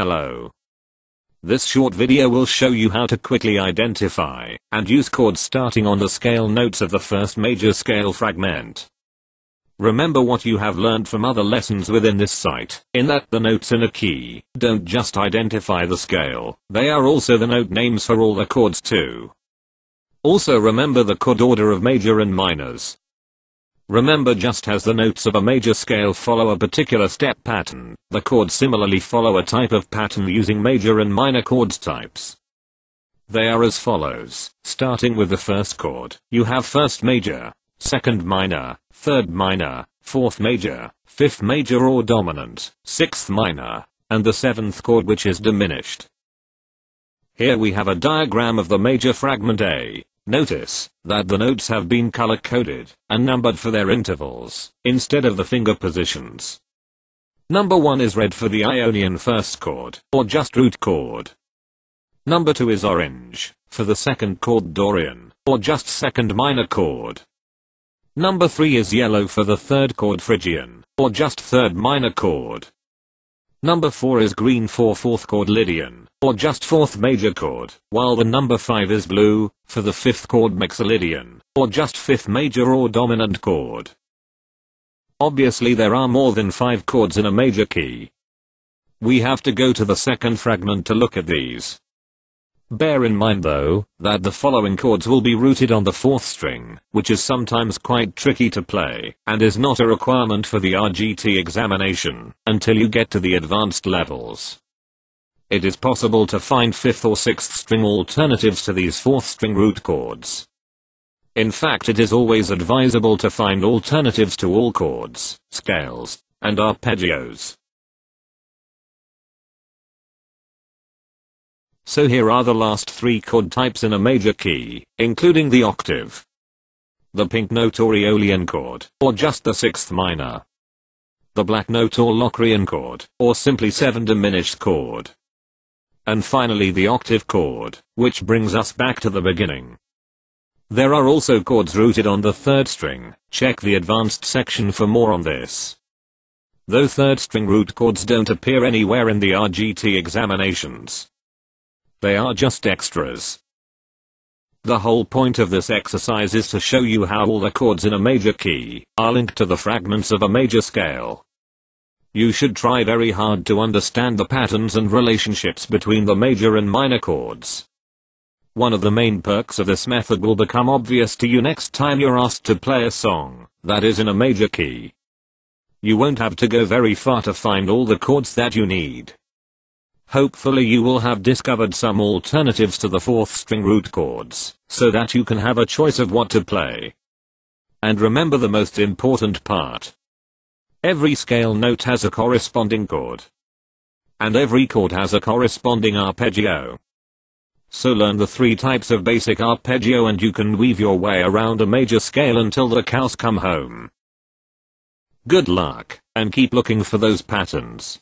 Hello. This short video will show you how to quickly identify and use chords starting on the scale notes of the first major scale fragment. Remember what you have learned from other lessons within this site, in that the notes in a key don't just identify the scale, they are also the note names for all the chords too. Also remember the chord order of major and minors. Remember, just as the notes of a major scale follow a particular step pattern, the chords similarly follow a type of pattern using major and minor chords types. They are as follows. Starting with the first chord, you have first major, second minor, third minor, fourth major, fifth major or dominant, sixth minor, and the seventh chord, which is diminished. Here we have a diagram of the major fragment A. Notice that the notes have been color-coded and numbered for their intervals, instead of the finger positions. Number 1 is red for the Ionian first chord, or just root chord. Number 2 is orange, for the second chord Dorian, or just second minor chord. Number 3 is yellow for the third chord Phrygian, or just third minor chord. Number 4 is green for fourth chord Lydian, or just fourth major chord, while the number 5 is blue, for the fifth chord Mixolydian, or just fifth major or dominant chord. Obviously there are more than 5 chords in a major key. We have to go to the second fragment to look at these. Bear in mind though, that the following chords will be rooted on the 4th string, which is sometimes quite tricky to play, and is not a requirement for the RGT examination, until you get to the advanced levels. It is possible to find 5th or 6th string alternatives to these 4th string root chords. In fact, it is always advisable to find alternatives to all chords, scales, and arpeggios. So here are the last 3 chord types in a major key, including the octave, the pink note or Aeolian chord, or just the 6th minor, the black note or Locrian chord, or simply 7 diminished chord, and finally the octave chord, which brings us back to the beginning. There are also chords rooted on the 3rd string. Check the advanced section for more on this. Though 3rd string root chords don't appear anywhere in the RGT examinations, they are just extras. The whole point of this exercise is to show you how all the chords in a major key are linked to the fragments of a major scale. You should try very hard to understand the patterns and relationships between the major and minor chords. One of the main perks of this method will become obvious to you next time you're asked to play a song that is in a major key. You won't have to go very far to find all the chords that you need. Hopefully you will have discovered some alternatives to the 4th string root chords, so that you can have a choice of what to play. And remember the most important part. Every scale note has a corresponding chord. And every chord has a corresponding arpeggio. So learn the 3 types of basic arpeggio and you can weave your way around a major scale until the cows come home. Good luck, and keep looking for those patterns.